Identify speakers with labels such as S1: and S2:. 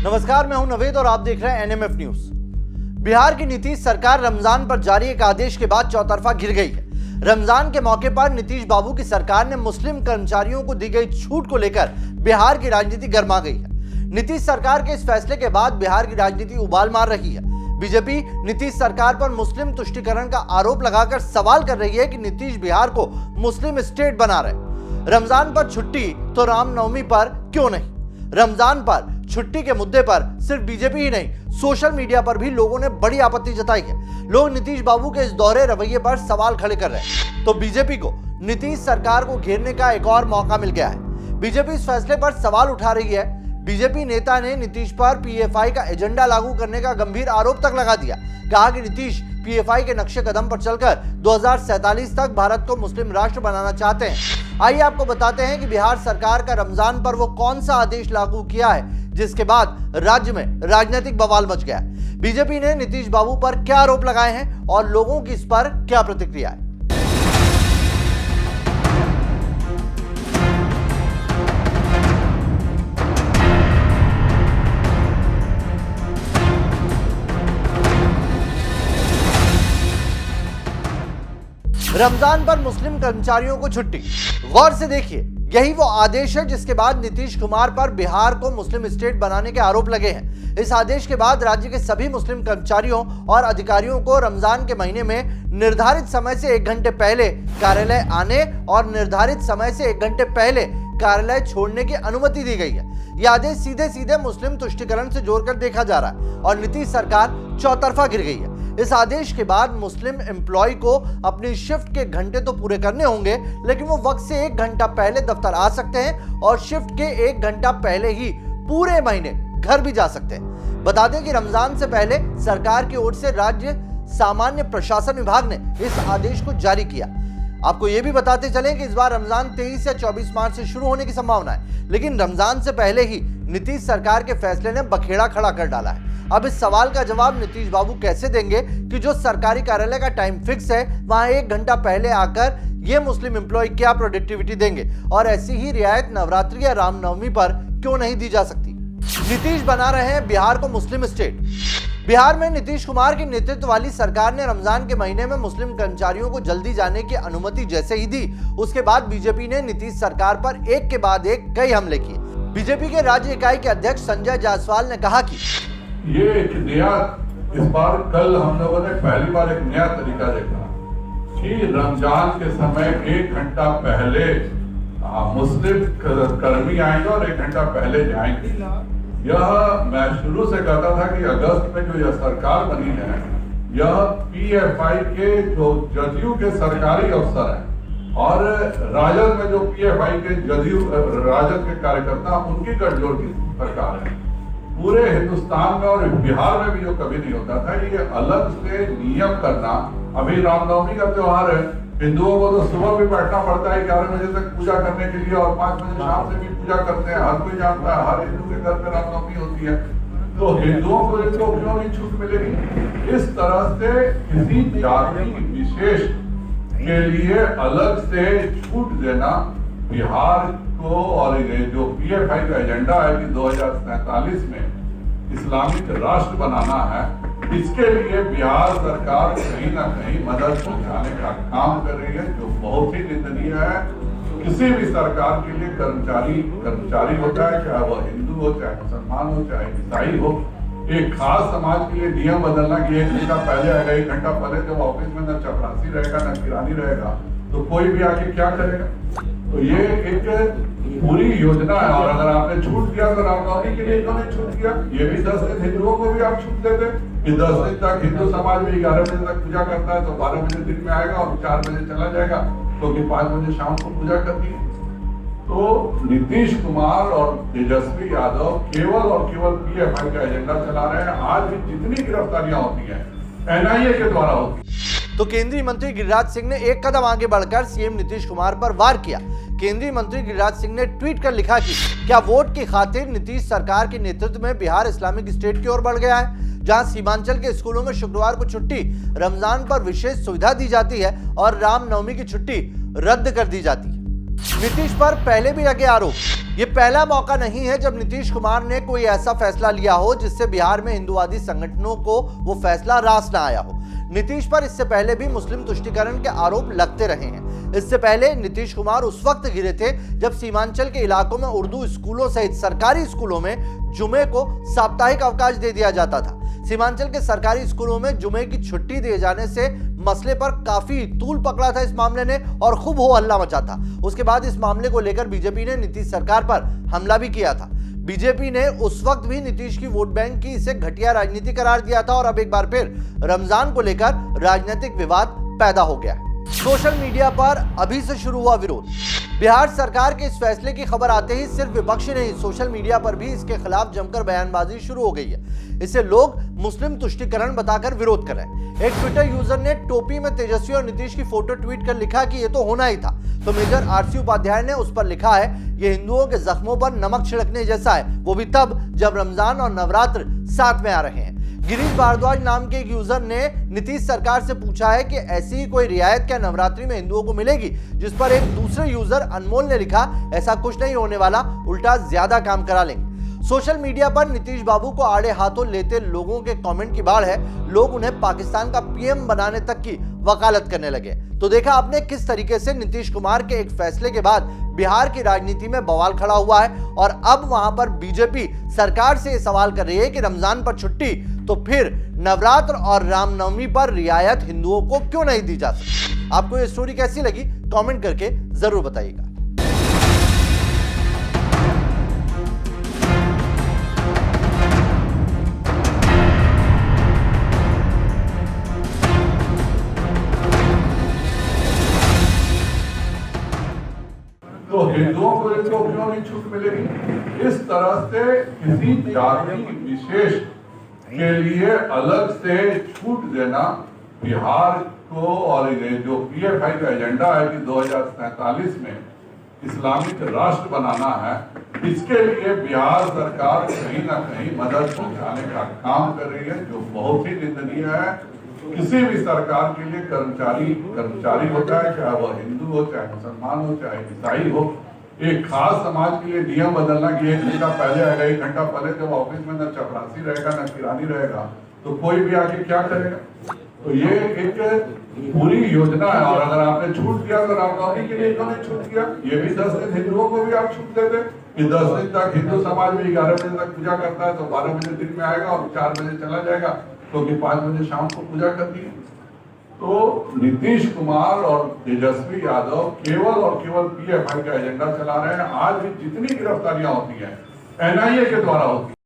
S1: नमस्कार, मैं हूं नवेद और आप देख रहे हैं एनएमएफ न्यूज। बिहार की नीतीश सरकार रमजान पर जारी एक आदेश के बाद चौतरफा घिर गई है। रमजान के मौके पर नीतीश बाबू की सरकार ने मुस्लिम कर्मचारियों को दी गई छूट को लेकर बिहार की राजनीति गर्मा गई है। नीतीश सरकार के इस फैसले के बाद बिहार की राजनीति उबाल मार रही है। बीजेपी नीतीश सरकार पर मुस्लिम तुष्टीकरण का आरोप लगाकर सवाल कर रही है कि नीतीश बिहार को मुस्लिम स्टेट बना रहे। रमजान पर छुट्टी तो रामनवमी पर क्यों नहीं? रमजान पर छुट्टी के मुद्दे पर सिर्फ बीजेपी ही नहीं, सोशल मीडिया पर भी लोगों ने बड़ी आपत्ति जताई है। लोग नीतीश बाबू के इस दोहरे रवैये पर सवाल खड़े कर रहे हैं। तो बीजेपी को नीतीश सरकार को घेरने का एक और मौका मिल गया है। बीजेपी इस फैसले पर सवाल उठा रही है। बीजेपी नेता ने नीतीश पर पीएफआई का एजेंडा लागू करने का गंभीर आरोप तक लगा दिया। कहा कि नीतीश पीएफआई के नक्शे कदम पर चलकर 2047 तक भारत को मुस्लिम राष्ट्र बनाना चाहते हैं। आइए आपको बताते हैं कि बिहार सरकार का रमजान पर वो कौन सा आदेश लागू किया है जिसके बाद राज्य में राजनीतिक बवाल मच गया है। बीजेपी ने नीतीश बाबू पर क्या आरोप लगाए हैं और लोगों की इस पर क्या प्रतिक्रिया है। रमजान पर मुस्लिम कर्मचारियों को छुट्टी। गौर से देखिए, यही वो आदेश है जिसके बाद नीतीश कुमार पर बिहार को मुस्लिम स्टेट बनाने के आरोप लगे हैं। इस आदेश के बाद राज्य के सभी मुस्लिम कर्मचारियों और अधिकारियों को रमजान के महीने में निर्धारित समय से 1 घंटे पहले कार्यालय आने और निर्धारित समय से 1 घंटे पहले कार्यालय छोड़ने की अनुमति दी गई है। यह आदेश सीधे सीधे मुस्लिम तुष्टीकरण से जोड़कर देखा जा रहा है और नीतीश सरकार चौतरफा घिर गई है। इस आदेश के बाद मुस्लिम एम्प्लॉय को अपनी शिफ्ट के घंटे तो पूरे करने होंगे, लेकिन वो वक्त से 1 घंटा पहले दफ्तर आ सकते हैं और शिफ्ट के 1 घंटा पहले ही पूरे महीने घर भी जा सकते हैं। बता दें कि रमजान से पहले सरकार की ओर से राज्य सामान्य प्रशासन विभाग ने इस आदेश को जारी किया। आपको यह भी बताते चलें कि इस बार रमजान 23 या 24 मार्च से शुरू होने की संभावना है, लेकिन रमजान से पहले ही नीतीश सरकार के फैसले ने बखेड़ा खड़ा कर डाला है। अब इस सवाल का जवाब नीतीश बाबू कैसे देंगे कि जो सरकारी कार्यालय का टाइम फिक्स है वहां 1 घंटा पहले आकर ये मुस्लिम एम्प्लॉय क्या प्रोडक्टिविटी देंगे और ऐसी ही रियायत नवरात्रि या रामनवमी पर क्यों नहीं दी जा सकती? नीतीश बना रहे हैं बिहार को मुस्लिम स्टेट। बिहार में नीतीश कुमार के नेतृत्व वाली सरकार ने रमजान के महीने में मुस्लिम कर्मचारियों को जल्दी जाने की अनुमति जैसे ही दी, उसके बाद बीजेपी ने नीतीश सरकार पर एक के बाद एक कई हमले किए। बीजेपी के राज्य इकाई के अध्यक्ष संजय जायसवाल ने कहा कि
S2: ये एक नया, इस बार कल हम लोगों ने पहली बार एक नया तरीका देखा कि रमजान के समय 1 घंटा पहले मुस्लिम कर्मी आएंगे और 1 घंटा पहले जाएंगे। यह मैं शुरू से कहता था कि अगस्त में जो यह सरकार बनी है, यह पीएफआई के जो जदयू के सरकारी अफसर हैं और राजद में जो पीएफआई के जदयू राजद के कार्यकर्ता, उनकी गठजोड़ की सरकार है। पूरे हिंदुस्तान में और बिहार में भी जो कभी नहीं होता था, ये अलग से नियम करना। अभी रामनवमी का त्योहार है, हिंदुओं को तो सुबह भी बैठना पड़ता है 11 बजे तक पूजा करने के लिए और 5 बजे शाम से भी पूजा करते हैं। हर कोई जानता है, हर हिंदू के घर में रामनवमी होती है। तो हिंदुओं को इसको क्यों नहीं छूट मिलेगी? इस तरह से किसी जाति विशेष के लिए अलग से छूट देना बिहार को, और जो पीएफआई का एजेंडा है कि 2047 में इस्लामिक राष्ट्र बनाना है, इसके लिए बिहार सरकार कहीं ना कहीं मदद पहुंचाने का काम कर रही है, जो बहुत ही निंदनीय है। किसी भी सरकार के लिए कर्मचारी होता है, चाहे वह हिंदू हो, चाहे मुसलमान हो, चाहे ईसाई हो। एक खास समाज के लिए नियम बदलना कि 1 घंटा पहले आएगा, 1 घंटा पहले जब ऑफिस में न चपरासी रहेगा न किरानी रहेगा तो कोई भी आके क्या करेगा? तो ये एक पूरी योजना है। और अगर आपने छूट दिया तो रामनवमी के लिए क्यों नहीं छूट दिया? ये भी 10 दिन हिंदुओं को भी आप छूट देते कि 10 दिन तक हिंदू समाज में 11 बजे तक पूजा करता है तो 12 बजे दिन में आएगा और 4 बजे चला जाएगा, क्योंकि 5 बजे शाम को पूजा करती है। तो नीतीश कुमार और तेजस्वी यादव केवल और केवल पीएफआई का एजेंडा चला रहे हैं। आज भी जितनी गिरफ्तारियां होती हैं एनआईए के द्वारा होती है।
S1: तो केंद्रीय मंत्री गिरिराज सिंह ने एक कदम आगे बढ़कर सीएम नीतीश कुमार पर वार किया। केंद्रीय मंत्री गिरिराज सिंह ने ट्वीट कर लिखा कि क्या वोट की खातिर नीतीश सरकार के नेतृत्व में बिहार इस्लामिक स्टेट की ओर बढ़ गया है, जहां सीमांचल के स्कूलों में शुक्रवार को छुट्टी, रमजान पर विशेष सुविधा दी जाती है और रामनवमी की छुट्टी रद्द कर दी जाती है। नीतीश पर पहले भी लगे आरोप। ये पहला मौका नहीं है जब नीतीश कुमार ने कोई ऐसा फैसला लिया हो जिससे बिहार में हिंदुवादी संगठनों को वो फैसला रास ना आया हो। नीतीश पर इससे पहले भी मुस्लिम तुष्टीकरण के आरोप लगते रहे हैं। इससे पहले नीतीश कुमार उस वक्त घिरे थे जब सीमांचल के इलाकों में उर्दू स्कूलों सहित सरकारी स्कूलों में जुमे को साप्ताहिक अवकाश दे दिया जाता था। सीमांचल के सरकारी स्कूलों में जुमे की छुट्टी दिए जाने से मसले पर काफी तूल पकड़ा था इस मामले ने और खूब हो हल्ला मचा था। उसके बाद इस मामले को लेकर बीजेपी ने नीतीश सरकार पर हमला भी किया था। बीजेपी ने उस वक्त भी नीतीश की वोट बैंक की इसे घटिया राजनीति करार दिया था और अब एक बार फिर रमजान को लेकर राजनीतिक विवाद पैदा हो गया है। सोशल मीडिया पर अभी से शुरू हुआ विरोध। बिहार सरकार के इस फैसले की खबर आते ही सिर्फ विपक्ष ही नहीं, सोशल मीडिया पर भी इसके खिलाफ जमकर बयानबाजी शुरू हो गई है। इसे लोग मुस्लिम तुष्टीकरण बताकर विरोध कर रहे हैं। एक ट्विटर यूजर ने टोपी में तेजस्वी और नीतीश की फोटो ट्वीट कर लिखा कि ये तो होना ही था। तो मेजर आरसी उपाध्याय ने उस पर लिखा है, ये हिंदुओं के जख्मों पर नमक छिड़कने जैसा है, वो भी तब जब रमजान और नवरात्र साथ में आ रहे हैं। गिरीश भारद्वाज नाम के एक यूजर ने नीतीश सरकार से पूछा है कि ऐसी ही कोई रियायत क्या नवरात्रि में हिंदुओं को मिलेगी, जिस पर एक दूसरे यूजर अनमोल ने लिखा, ऐसा कुछ नहीं होने वाला, उल्टा ज्यादा काम करा लेंगे। सोशल मीडिया पर नीतीश बाबू को आड़े हाथों लेते लोगों के कमेंट की बाढ़ है। लोग उन्हें पाकिस्तान का पीएम बनाने तक की वकालत करने लगे। तो देखा आपने किस तरीके से नीतीश कुमार के एक फैसले के बाद बिहार की राजनीति में बवाल खड़ा हुआ है और अब वहां पर बीजेपी सरकार से यह सवाल कर रही है कि रमजान पर छुट्टी तो फिर नवरात्र और रामनवमी पर रियायत हिंदुओं को क्यों नहीं दी जा सकती। आपको ये स्टोरी कैसी लगी कमेंट करके जरूर बताइएगा।
S2: तो हिंदुओं को इनको क्यों नहीं छूट मिलेगी? इस तरह से किसी जाति विशेष के लिए अलग से छूट देना बिहार को, और ये जो पीएफआई का एजेंडा है कि 2047 में इस्लामिक राष्ट्र बनाना है, इसके लिए बिहार सरकार कहीं ना कहीं मदद पहुंचाने का काम कर रही है, जो बहुत ही निंदनीय है। किसी भी सरकार के लिए कर्मचारी होता है, चाहे वह हिंदू हो, चाहे मुसलमान हो, चाहे ईसाई हो, एक खास समाज के लिए नियम बदलना कि 1 घंटा पहले आएगा, 1 घंटा पहले जब ऑफिस में न चपरासी रहेगा न किरानी रहेगा तो कोई भी आके क्या करेगा। तो ये एक पूरी योजना है। और अगर आपने छूट दिया तो रामनवमी के लिए क्यों नहीं छूट दिया? ये भी 10 दिन हिंदुओं को भी आप छूट देते कि 10 दिन तक हिंदू समाज में 11 बजे तक पूजा करता है तो 12 बजे दिन में आएगा और 4 बजे चला जाएगा, क्योंकि 5 बजे शाम को पूजा करती है। तो नीतीश कुमार और तेजस्वी यादव केवल और केवल पीएफआई का एजेंडा चला रहे हैं। आज भी जितनी गिरफ्तारियां होती हैं एनआईए के द्वारा होती है।